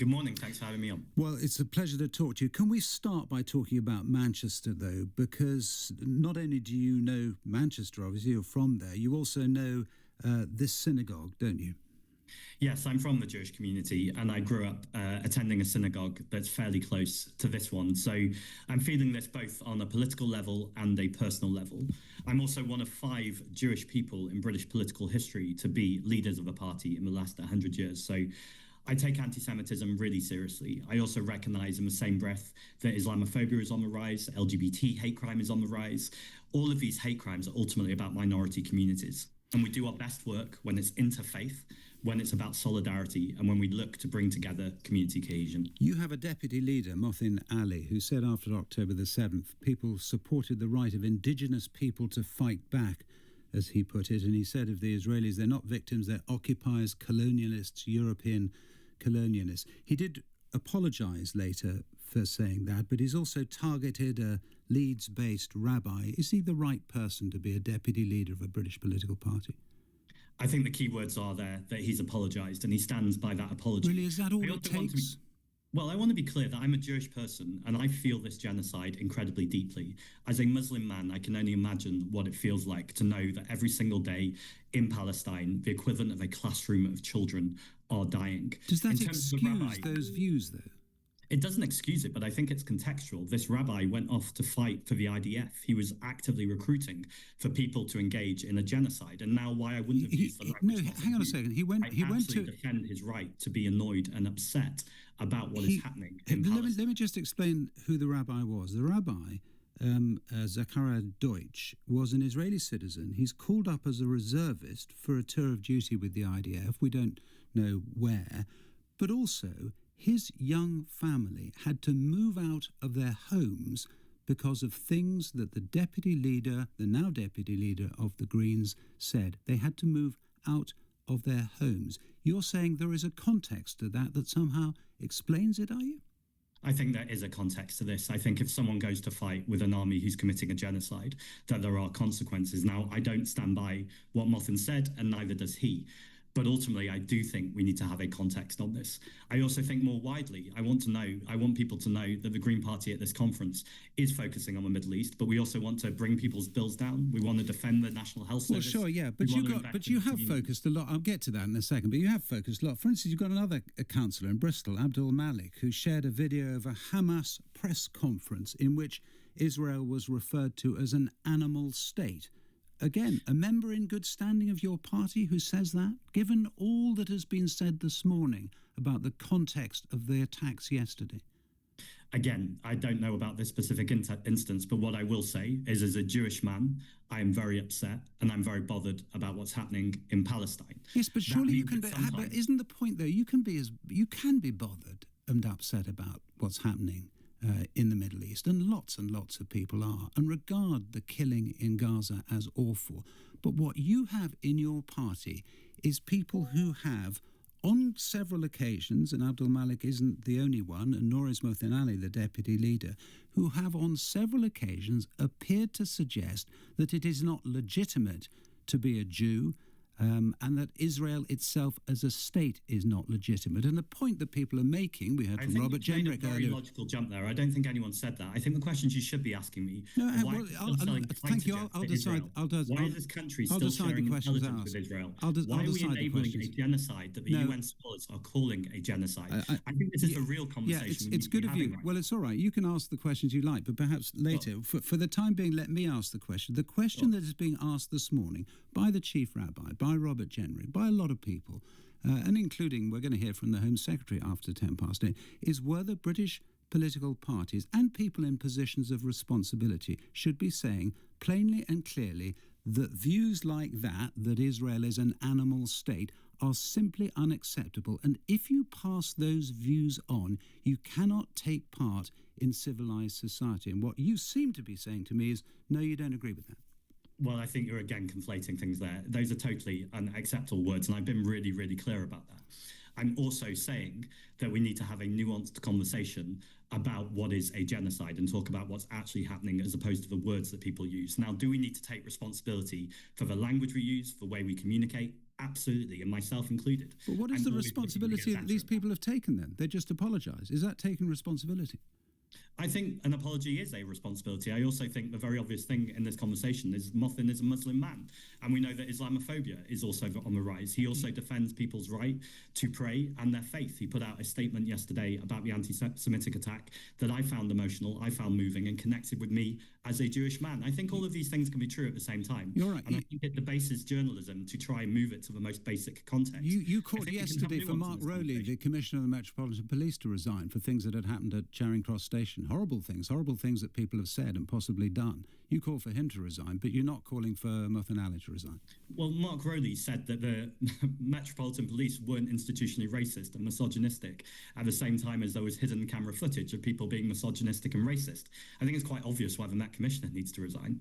Good morning. Thanks for having me on. Well, it's a pleasure to talk to you. Can we start by talking about Manchester, though? Because not only do you know Manchester, obviously, you're from there, you also know this synagogue, don't you? Yes, I'm from the Jewish community and I grew up attending a synagogue that's fairly close to this one. So I'm feeling this both on a political level and a personal level. I'm also one of 5 Jewish people in British political history to be leaders of a party in the last 100 years. So I take anti-Semitism really seriously. I also recognize in the same breath that Islamophobia is on the rise, LGBT hate crime is on the rise. All of these hate crimes are ultimately about minority communities. And we do our best work when it's interfaith, when it's about solidarity, and when we look to bring together community cohesion. You have a deputy leader, Mohsin Ali, who said after October the 7th, people supported the right of indigenous people to fight back, as he put it. And he said of the Israelis, they're not victims, they're occupiers, colonialists, European colonialists. He did apologise later for saying that, but he's also targeted a Leeds-based rabbi. Is he the right person to be a deputy leader of a British political party? I think the key words are there that he's apologised and he stands by that apology. Really, is that all it takes? Well, I want to be clear that I'm a Jewish person and I feel this genocide incredibly deeply. As a Muslim man, I can only imagine what it feels like to know that every single day in Palestine, the equivalent of a classroom of children are dying. Does that excuse those views, though? It doesn't excuse it, but I think it's contextual. This rabbi went off to fight for the IDF. He was actively recruiting for people to engage in a genocide. And now why I wouldn't have used the language. No, hang on a second. He went to defend his right to be annoyed and upset about what is happening in Palestine. Let me just explain who the rabbi was. The rabbi, Zachariah Deutsch, was an Israeli citizen. He's called up as a reservist for a tour of duty with the IDF. We don't know where. But also, his young family had to move out of their homes because of things that the deputy leader, the now deputy leader of the Greens, said. They had to move out of their homes. You're saying there is a context to that somehow explains it, are you? I think there is a context to this. I think if someone goes to fight with an army who's committing a genocide, that there are consequences. Now, I don't stand by what Mohsin said, and neither does he. But ultimately, I do think we need to have a context on this. I also think more widely, I want people to know that the Green Party at this conference is focusing on the Middle East, but we also want to bring people's bills down. We want to defend the National Health Service. Well, sure, yeah, but you have focused a lot. I'll get to that in a second, but you have focused a lot. For instance, you've got another councillor in Bristol, Abdul Malik, who shared a video of a Hamas press conference in which Israel was referred to as an animal state. Again, a member in good standing of your party who says that, given all that has been said this morning about the context of the attacks yesterday? Again, I don't know about this specific instance, but what I will say is, as a Jewish man, I am very upset and I'm very bothered about what's happening in Palestine. Yes, but surely you can be. But isn't the point though? You can be bothered and upset about what's happening in the Middle East, and lots of people are, and regard the killing in Gaza as awful. But what you have in your party is people who have, on several occasions, and Abdul Malik isn't the only one, and nor is Mohsin Ali, the deputy leader, who have on several occasions appeared to suggest that it is not legitimate to be a Jew, and that Israel itself as a state is not legitimate. And the point that people are making, we heard from Robert Jenrick earlier. Very logical jump there. I don't think anyone said that. I think the questions you should be asking me. No, thank you. I'll decide. Why is this country still sharing intelligence with Israel? Why are we enabling a genocide that the UN scholars are calling a genocide? I think this is the real conversation. Yeah, it's good of you. Well, it's all right. You can ask the questions you like, but perhaps later. For the time being, let me ask the question. The question that is being asked this morning by the chief rabbi, by Robert Jenrick, by a lot of people, and including, we're going to hear from the Home Secretary after 8:10, is whether British political parties and people in positions of responsibility should be saying plainly and clearly that views like that Israel is an animal state, are simply unacceptable. And if you pass those views on, you cannot take part in civilized society. And what you seem to be saying to me is, no, you don't agree with that. Well, I think you're again conflating things there. Those are totally unacceptable words, and I've been really, really clear about that. I'm also saying that we need to have a nuanced conversation about what is a genocide and talk about what's actually happening as opposed to the words that people use. Now, do we need to take responsibility for the language we use, the way we communicate? Absolutely, and myself included. But what is the responsibility that these people have taken then? They just apologise. Is that taking responsibility? I think an apology is a responsibility. I also think the very obvious thing in this conversation is Mothin is a Muslim man. And we know that Islamophobia is also on the rise. He also defends people's right to pray and their faith. He put out a statement yesterday about the anti-Semitic attack that I found emotional, I found moving, and connected with me as a Jewish man. I think all of these things can be true at the same time. You're right. And I think it debases journalism to try and move it to the most basic context. You called yesterday for Mark Rowley, the Commissioner of the Metropolitan Police, to resign for things that had happened at Charing Cross Station. Horrible things that people have said and possibly done. You call for him to resign, but you're not calling for Mothin Ali to resign. Well, Mark Rowley said that the Metropolitan Police weren't institutionally racist and misogynistic at the same time as there was hidden camera footage of people being misogynistic and racist. I think it's quite obvious why the Met Commissioner needs to resign.